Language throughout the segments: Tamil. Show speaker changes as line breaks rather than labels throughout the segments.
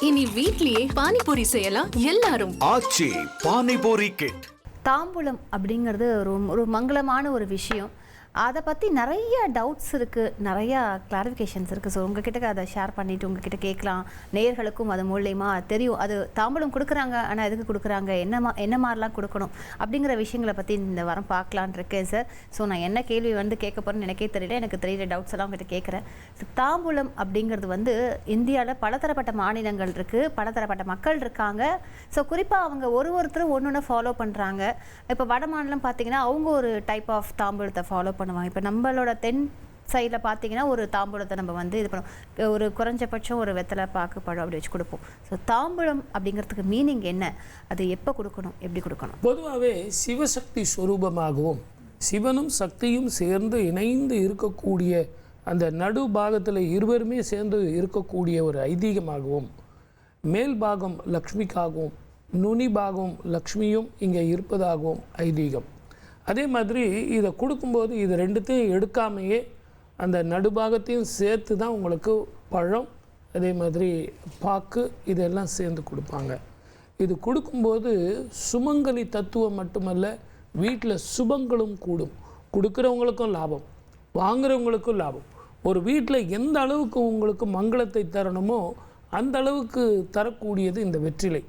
இனி வீட்லயே பானிபூரி செய்யலாம் எல்லாரும்.
ஆச்சி பானிபூரி கிட்.
தாம்பூலம் அப்படிங்கிறது ஒரு மங்களமான ஒரு விஷயம். அதை பற்றி நிறைய டவுட்ஸ் இருக்குது, நிறையா கிளாரிஃபிகேஷன்ஸ் இருக்குது. ஸோ உங்ககிட்ட அதை ஷேர் பண்ணிவிட்டு உங்ககிட்ட கேட்கலாம். நேயர்களுக்கும் அது மூலயமா தெரியும், அது தாம்பூலம் கொடுக்குறாங்க, ஆனால் எதுக்கு கொடுக்குறாங்க, என்ன மாதிரிலாம் கொடுக்கணும் அப்படிங்கிற விஷயங்களை பற்றி இந்த வாரம் பார்க்கலான் இருக்கேன் சார். ஸோ நான் என்ன கேள்வி கேட்க போகிறேன்னு எனக்கே தெரியல, எனக்கு தெரியல டவுட்ஸ் எல்லாம் உங்ககிட்ட கேட்குறேன். ஸோ தாம்பூலம் அப்படிங்கிறது இந்தியாவில் பலதரப்பட்ட மாநிலங்கள் இருக்குது, பலதரப்பட்ட மக்கள் இருக்காங்க. ஸோ குறிப்பாக அவங்க ஒருத்தரும் ஒன்று ஃபாலோ பண்ணுறாங்க. இப்போ வட மாநிலம் பார்த்தீங்கன்னா அவங்க ஒரு டைப் ஆஃப் தாம்பூலத்தை ஃபாலோ பண்ணுவாங்க. இப்போ நம்மளோட தென் சைடில் பார்த்தீங்கன்னா ஒரு தாம்பூலத்தை நம்ம இது பண்ணுவோம், ஒரு குறைஞ்சபட்சம் ஒரு வெத்தலை பாக்கு பழம் அப்படி வச்சு கொடுப்போம். ஸோ தாம்பூலம் அப்படிங்கிறதுக்கு மீனிங் என்ன, அது எப்போ கொடுக்கணும், எப்படி கொடுக்கணும்?
பொதுவாகவே சிவசக்தி ஸ்வரூபமாகவும் சிவனும் சக்தியும் சேர்ந்து இணைந்து இருக்கக்கூடிய அந்த நடு பாகத்தில் இருவருமே சேர்ந்து இருக்கக்கூடிய ஒரு ஐதீகமாகவும், மேல் பாகம் லக்ஷ்மிக்காகவும் நுனி பாகம் லக்ஷ்மியும் இங்கே இருப்பதாகவும் ஐதீகம். அதே மாதிரி இதை கொடுக்கும்போது இது ரெண்டுத்தையும் எடுக்காமையே அந்த நடுபாகத்தையும் சேர்த்து தான் உங்களுக்கு பழம், அதே மாதிரி பாக்கு இதெல்லாம் சேர்ந்து கொடுப்பாங்க. இது கொடுக்கும்போது சுமங்கலி தத்துவம் மட்டுமல்ல, வீட்டில் சுபங்களும் கூடும். கொடுக்குறவங்களுக்கும் லாபம், வாங்குறவங்களுக்கும் லாபம். ஒரு வீட்டில் எந்த அளவுக்கு உங்களுக்கு மங்களத்தை தரணுமோ அந்த அளவுக்கு தரக்கூடியது இந்த வெற்றிலை.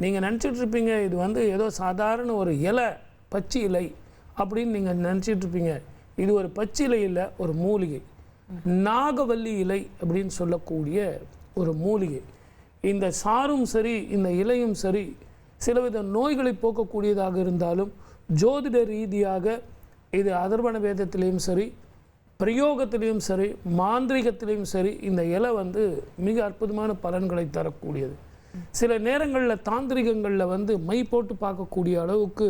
நீங்கள் நினச்சிட்ருப்பீங்க இது ஏதோ சாதாரண ஒரு இலை, பச்சை இலை அப்படின்னு நீங்கள் நினச்சிட்ருப்பீங்க. இது ஒரு பச்சை இலை இல்லை, ஒரு மூலிகை. நாகவல்லி இலை அப்படின்னு சொல்லக்கூடிய ஒரு மூலிகை. இந்த சாரும் சரி, இந்த இலையும் சரி, சிலவித நோய்களை போக்கக்கூடியதாக இருந்தாலும் ஜோதிட ரீதியாக இது அதர்வண வேதத்திலையும் சரி, பிரயோகத்திலையும் சரி, மாந்திரிகத்திலையும் சரி, இந்த இலை மிக அற்புதமான பலன்களை தரக்கூடியது. சில நேரங்களில் தாந்திரிகங்களில் மை போட்டு பார்க்கக்கூடிய அளவுக்கு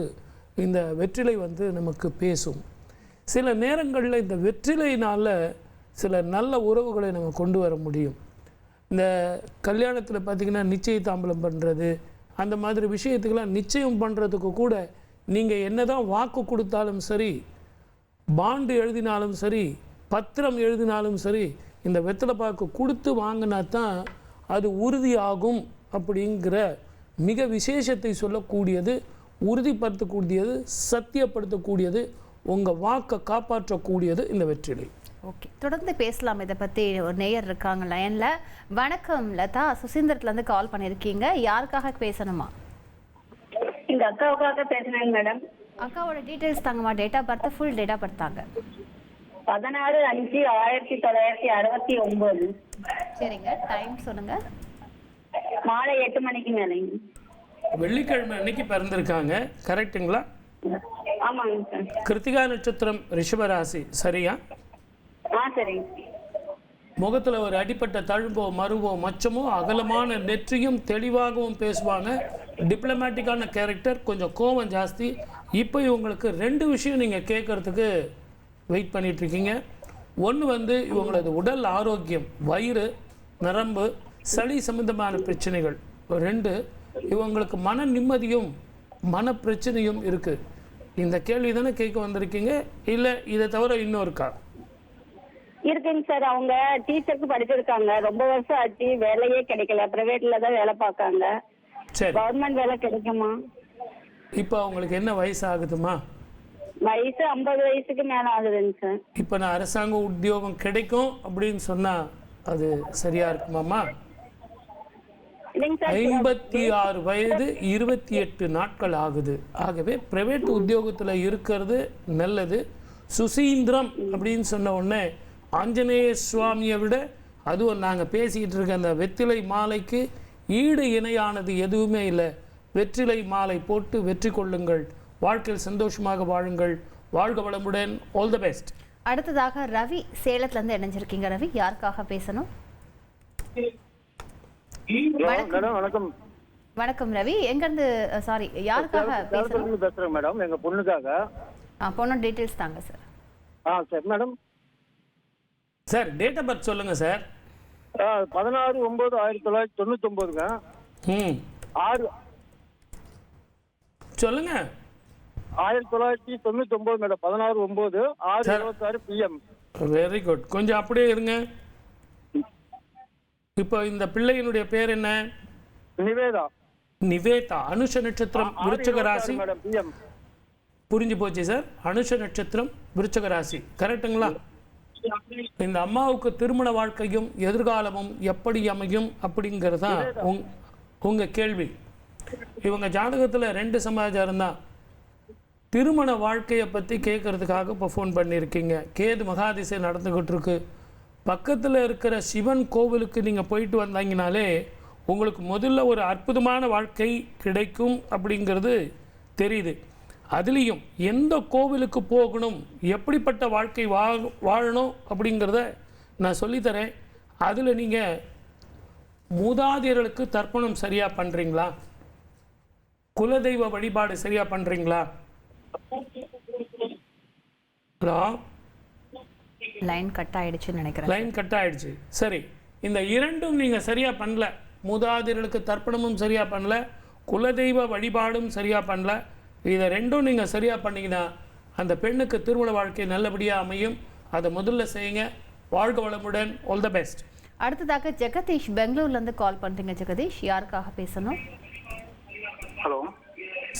இந்த வெற்றிலை நமக்கு பேசும். சில நேரங்களில் இந்த வெற்றிலையினால் சில நல்ல உறவுகளை நம்ம கொண்டு வர முடியும். இந்த கல்யாணத்தில் பார்த்திங்கன்னா நிச்சய தாம்பலம் பண்ணுறது, அந்த மாதிரி விஷயத்துக்கெல்லாம் நிச்சயம் பண்ணுறதுக்கு கூட நீங்கள் என்ன தான் வாக்கு கொடுத்தாலும் சரி, பாண்டு எழுதினாலும் சரி, பத்திரம் எழுதினாலும் சரி, இந்த வெத்தலை பாக்கு கொடுத்து வாங்கினா தான் அது உறுதியாகும். அப்படிங்கிற மிக விசேஷத்தை சொல்லக்கூடியது, உறுதிப்படுத்தக்கூடியது, சத்தியப்படுத்தக்கூடியது, உங்கள் வாக்கை காப்பாற்றக்கூடியது இந்த வெற்றிலை.
ஓகே, தொடர்ந்து பேசலாம் இதை பற்றி. ஒரு நேயர் இருக்காங்க லைனில். வணக்கம் லதா, சுசீந்திரத்துலேருந்து கால் பண்ணியிருக்கீங்க. யாருக்காக பேசணுமா?
எங்க அக்காவுக்காக பேசுனேங்க மேடம்.
அக்காவோட டீட்டெயில்ஸ் தாங்கம்மா. Date of birth, full date of birth தாங்க.
16/5/1969.
சரிங்க, டைம் சொல்லுங்க.
மாலை 8 மணிக்கு மேலே.
வெள்ளிக்கிழமை அன்னைக்கு பிறந்திருக்காங்க, கரெக்டுங்களா?
ஆமாங்க சார்.
கிருத்திகா நட்சத்திரம், ரிஷபராசி, சரியா?
சரிங்க.
முகத்தில் ஒரு அடிப்பட்ட தழும்போ மருவோ மச்சமோ, அகலமான நெற்றியும் தெளிவாகவும் பேசுவாங்க. டிப்ளமேட்டிக்கான கேரக்டர், கொஞ்சம் கோபம் ஜாஸ்தி. இப்போ இவங்களுக்கு 2 விஷயம் நீங்கள் கேட்குறதுக்கு வெயிட் பண்ணிகிட்ருக்கீங்க. ஒன்று இவங்களது உடல் ஆரோக்கியம், வயிறு, நரம்பு, சளி சம்பந்தமான பிரச்சனைகள். 2 இவங்களுக்கு மன நிம்மதியும் மன பிரச்சனையும் இருக்குது. இந்த கேள்வி தானே கேட்க வந்திருக்கீங்க, இல்லை இதை தவிர இன்னும் இருக்கா?
இருக்குங்க சார். அவங்க டீச்சருக்கு படிச்சிருக்காங்க, ரொம்ப வருஷம் ஆச்சு, வேலையே கிடைக்கல, பிரைவேட்ல தான் வேலை பார்க்காங்க.
சரி,
கவர்மெண்ட் வேலை கிடைக்குமா?
இப்போ அவங்களுக்கு என்ன வயசு ஆகுதுமா?
வயசு 50 வயசுக்கு மேல ஆகுதுங்க சார்.
இப்போ நான் அரசாங்க உத்தியோகம் கிடைக்கும் அப்படின்னு சொன்னால் அது சரியா இருக்குமாம்மா? 56 வயது 28 நாட்கள் ஆகுது. ஆகவே பிரைவேட் உத்தியோகத்தில் இருக்கிறது நல்லது. சுசீந்திரம் அப்படின்னு சொன்ன உடனே ஆஞ்சநேய சுவாமியை விட, அதுவும் நாங்கள் பேசிக்கிட்டு இருக்க அந்த வெற்றிலை மாலைக்கு ஈடு இணையானது எதுவுமே இல்லை. வெற்றிலை மாலை போட்டு வெற்றி கொள்ளுங்கள், வாழ்க்கையில் சந்தோஷமாக வாழுங்கள், வாழ்க வளமுடன். All the best.
அடுத்ததாக ரவி, சேலத்துலேருந்து இணைஞ்சிருக்கீங்க. ரவி, யாருக்காக பேசணும்?
வணக்கம்.
வணக்கம் ரவி, எங்கேருந்து? சாரி, யாருக்காக பேசணும்?
பேசுகிறேன் மேடம், எங்கள் பொண்ணுக்காக.
பொண்ணு டீட்டெயில்ஸ் தாங்க சார்.
சரி madam.
Sir date of birth சொல்லுங்கள் சார்.
16/9/1999ங்க. 6
சொல்லுங்க.
1999 மேடம். 16/9/6:26 PM.
Very good. கொஞ்சம் அப்படியே இருங்க. இப்போ இந்த பிள்ளையினுடைய பேர் என்ன?
நிவேதா.
நிவேதா. அனுஷ நட்சத்திரம், விருச்சக ராசி.
Madam PM.
புரிஞ்சு போச்சு சார். அனுஷ நட்சத்திரம், விருச்சக ராசி, கரெக்டுங்களா? இந்த அம்மாவுக்கு திருமண வாழ்க்கையும் எதிர்காலமும் எப்படி அமையும் அப்படிங்கிறது தான் உங்க கேள்வி. இவங்க ஜாதகத்தில் 2 சமாச்சாரம் தான். திருமண வாழ்க்கையை பற்றி கேட்கறதுக்காக இப்போ ஃபோன் பண்ணியிருக்கீங்க. கேது மகாதிசை நடந்துக்கிட்டு இருக்கு. பக்கத்தில் இருக்கிற சிவன் கோவிலுக்கு நீங்கள் போயிட்டு வந்தீங்கனாலே உங்களுக்கு முதல்ல ஒரு அற்புதமான வாழ்க்கை கிடைக்கும் அப்படிங்கிறது தெரியுது. அதுலேயும் எந்த கோவிலுக்கு போகணும், எப்படிப்பட்ட வாழ்க்கை வாழணும் அப்படிங்கிறத நான் சொல்லித்தரேன். அதில் நீங்கள் மூதாதையர்களுக்கு தர்ப்பணம் சரியாக பண்ணுறீங்களா? குலதெய்வ வழிபாடு சரியாக பண்ணுறீங்களா? ஹலோ,
லைன் கட் ஆயிடுச்சுன்னு நினைக்கிறேன்.
லைன் கட் ஆயிடுச்சு. சரி, இந்த 2ம் நீங்கள் சரியாக பண்ணல. மூதாதையர்களுக்கு தர்ப்பணமும் சரியாக பண்ணல, குலதெய்வ வழிபாடும் சரியாக பண்ணல. இதை 2ம் நீங்கள் சரியாக பண்ணிங்கன்னா அந்த பெண்ணுக்கு திருமண வாழ்க்கை நல்லபடியாக அமையும். அதை முதல்ல செய்யுங்க. வாழ்க வளமுடன். All the best.
அடுத்ததாக ஜெகதீஷ் பெங்களூர்லேருந்து கால் பண்ணுறீங்க. ஜெகதீஷ், யாருக்காக பேசணும்?
ஹலோ,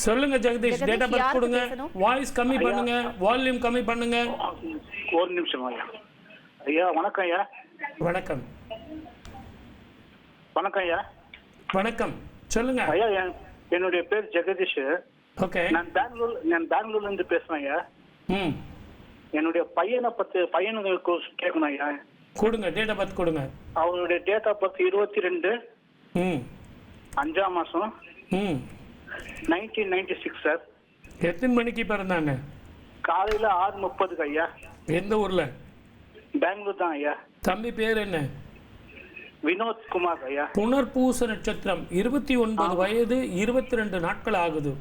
சொல்லுங்க ஜெகதீஷ். டேட் ஆஃப் பர்த் கொடுங்க. வாய்ஸ் கம்மி பண்ணுங்க, வால்யூம் கம்மி பண்ணுங்க.
ஒரு நிமிஷம் ஐயா. ஐயா வணக்கம் ஐயா.
வணக்கம்.
வணக்கம் ஐயா.
வணக்கம், சொல்லுங்க
ஐயா. என்னுடைய பேர் ஜெகதீஷ்.
ஓகே.
நான் பெங்களூர்ல இருந்து பேசுறேன் ஐயா. என்னுடைய பையனுக்கு கேட்கணும் ஐயா.
கொடுங்க, டேட் ஆஃப் பர்த் கொடுங்க.
அவருடைய டேட் ஆஃப் பர்த் 22 5ஆம் மாசம் 1996 சார்.
எத்தனை மணிக்கு பிறந்தாங்க?
காலையில 6:30 ஐயா.
எந்த ஊர்ல?
பெங்களூர் தான் ஐயா.
தம்பி பேர் என்ன?
வினோத் குமார் ஐயா.
புனர்பூச நட்சத்திரம், 29 வயது, 22 நாட்கள் ஆகுது.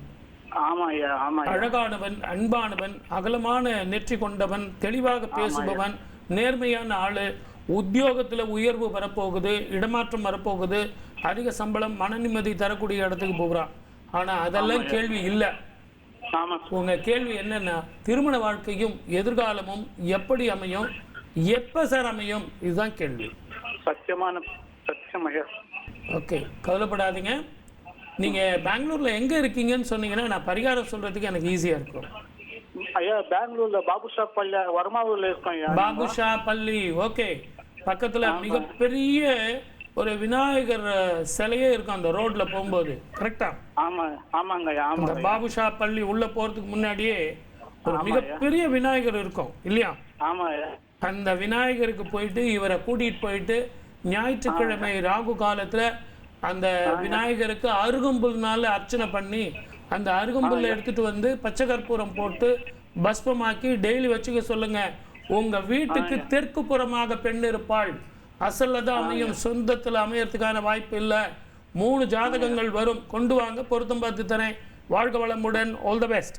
ஆமா ஐயா. ஆமா.
அழகானவன், அன்பானவன், அகலமான நெற்றி கொண்டவன், தெளிவாக பேசுபவன், நேர்மையான ஆளு. உத்தியோகத்துல உயர்வு வரப்போகுது, இடமாற்றம் வரப்போகுது, அதிக சம்பளம், மன நிம்மதி தரக்கூடிய இடத்துக்கு போகிறான். ஆனா அதெல்லாம் கேள்வி இல்லை. உங்க கேள்வி என்னன்னா, திருமண வாழ்க்கையும் எதிர்காலமும் எப்படி அமையும், எப்ப சார் அமையும், இதுதான் கேள்வி.
சத்தியம் ஐயா.
ஓகே, கவலைப்படாதீங்க. நீங்க பெங்களூர்ல எங்க இருக்கீங்கன்னு சொன்னீங்கன்னா நான் பரிகாரம் சொல்றதுக்கு எனக்கு ஈஸியா இருக்கும்.
ஐயா, பெங்களூர்ல பாபுஷா பள்ளி வர்மாவூர்ல இருக்கோம் ஐயா.
பாபுஷா பள்ளி, ஓகே. பக்கத்துல மிகப்பெரிய ஒரு விநாயகர் சிலையே இருக்கும் அந்த ரோட்ல போகும்போது, கரெக்டா?
ஆமாங்க ஐயா.
அந்த பாபுஷா பள்ளி உள்ள போறதுக்கு முன்னாடியே ஒரு மிகப்பெரிய விநாயகர் இருக்கும் இல்லையா?
ஆமா ஐயா.
அந்த விநாயகருக்கு போயிட்டு இவரை கூட்டிட்டு போயிட்டு ஞாயிற்றுக்கிழமை ராகு காலத்துல அந்த விநாயகருக்கு அருகம்புல்னால அர்ச்சனை பண்ணி அந்த அருகம்புல்ல எடுத்துட்டு வந்து பச்சை கற்பூரம் போட்டு பஸ்பமாக்கி டெய்லி வச்சுக்க சொல்லுங்க. உங்க வீட்டுக்கு தெற்கு புறமாக பெண் இருப்பாள். அசல்ல தான் அமையும், சொந்தத்துல அமையறதுக்கான வாய்ப்பு இல்லை. 3 ஜாதகங்கள் வரும், கொண்டு வாங்க, பொருத்தம் பார்த்து தரேன். வாழ்க வளமுடன். All the best.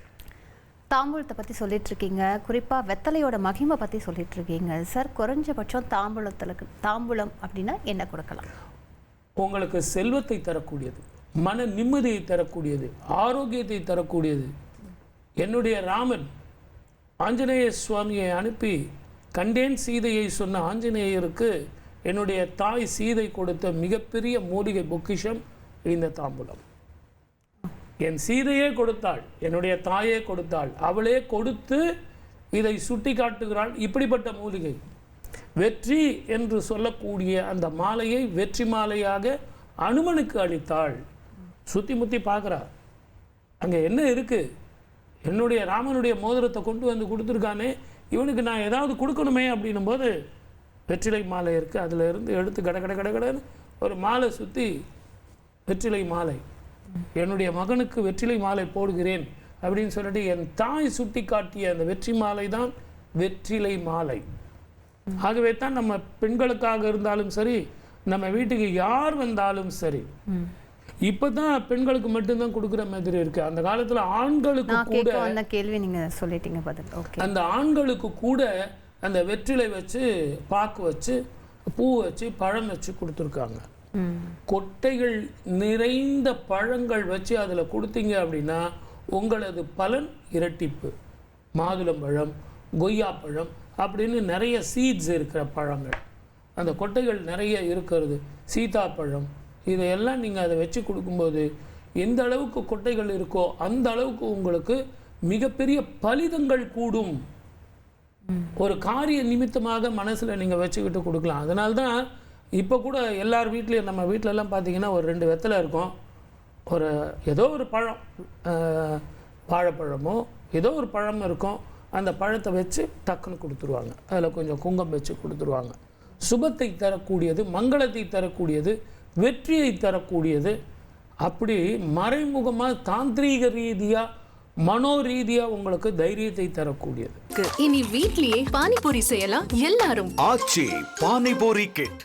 தாம்பூலத்தை பற்றி சொல்லிட்டு இருக்கீங்க, குறிப்பாக வெத்தலையோட மகிமை பற்றி சொல்லிட்டு இருக்கீங்க சார். குறைஞ்சபட்சம் தாம்பூலம் அப்படின்னா என்ன கொடுக்கலாம்?
உங்களுக்கு செல்வத்தை தரக்கூடியது, மன நிம்மதியை தரக்கூடியது, ஆரோக்கியத்தை தரக்கூடியது. என்னுடைய ராமன் ஆஞ்சநேய சுவாமியை அனுப்பி கண்டேன் சீதையை சொன்ன ஆஞ்சநேயருக்கு என்னுடைய தாய் சீதை கொடுத்த மிகப்பெரிய மூலிகை பொக்கிஷம் இந்த தாம்பூலம். என் சீதையே கொடுத்தாள், என்னுடைய தாயே கொடுத்தாள், அவளே கொடுத்து இதை சுட்டி காட்டுகிறாள். இப்படிப்பட்ட மூலிகை வெற்றி என்று சொல்லக்கூடிய அந்த மாலையை வெற்றி மாலையாக அனுமனுக்கு அளித்தாள். சுத்தி முத்தி பார்க்குறார், அங்கே என்ன இருக்கு? என்னுடைய ராமனுடைய மோதிரத்தை கொண்டு வந்து கொடுத்துருக்கானே, இவனுக்கு நான் ஏதாவது கொடுக்கணுமே அப்படின்னும் போது வெற்றிலை மாலை இருக்கு, அதில் இருந்து எடுத்து கடன்னு ஒரு மாலை சுற்றி வெற்றிலை மாலை, என்னுடைய மகனுக்கு வெற்றிலை மாலை போடுகிறேன் அப்படின்னு சொல்லிட்டு என் தாய் சுட்டி காட்டிய அந்த வெற்றி மாலை தான் வெற்றிலை மாலை. ஆகவே தான் நம்ம பெண்களுக்காக இருந்தாலும் சரி, நம்ம வீட்டுக்கு யார் வந்தாலும் சரி, இப்பதான் பெண்களுக்கு மட்டும்தான் கொடுக்குற மாதிரி இருக்கு. அந்த காலத்துல ஆண்களுக்கு கூட
அந்த கேள்வி நீங்க சொல்லிட்டீங்க பதில். ஓகே,
அந்த ஆண்களுக்கு கூட அந்த வெற்றிலை வச்சு, பாக்கு வச்சு, பூ வச்சு, பழம் வச்சு கொடுத்துருக்காங்க. கொட்டைகள் நிறைந்த பழங்கள் வச்சு அதுல கொடுத்தீங்க அப்படின்னா உங்களது பலன் இரட்டிப்பு. மாதுளம்பழம், கொய்யாப்பழம் அப்படின்னு நிறைய சீட்ஸ் இருக்கிற பழங்கள், அந்த கொட்டைகள் நிறைய இருக்கிறது, சீதாப்பழம், இதையெல்லாம் நீங்கள் அதை வச்சு கொடுக்கும்போது எந்த அளவுக்கு கொட்டைகள் இருக்கோ அந்த அளவுக்கு உங்களுக்கு மிகப்பெரிய பலிதங்கள் கூடும். ஒரு காரிய நிமித்தமாக மனசில் நீங்கள் வச்சுக்கிட்டு கொடுக்கலாம். அதனால்தான் இப்போ கூட எல்லார் வீட்லேயும், நம்ம வீட்டிலலாம் பார்த்தீங்கன்னா ஒரு 2 வெத்தலை இருக்கும், ஒரு ஏதோ ஒரு பழம், வாழைப்பழமோ ஏதோ ஒரு பழம் இருக்கும், அந்த பழத்தை வச்சு டக்குன்னு கொடுத்துருவாங்க, அதில் கொஞ்சம் குங்குமம் வச்சு கொடுத்துருவாங்க. சுபத்தை தரக்கூடியது, மங்களத்தை தரக்கூடியது, வெற்றியை தரக்கூடியது. அப்படி மறைமுகமாக தாந்திரீக ரீதியாக மனோ ரீதியாக உங்களுக்கு தைரியத்தை தரக்கூடியது.
இனி வீட்லயே பானிபூரி செய்யலாம் எல்லாரும்.
ஆச்சி பானிபூரி கிட்.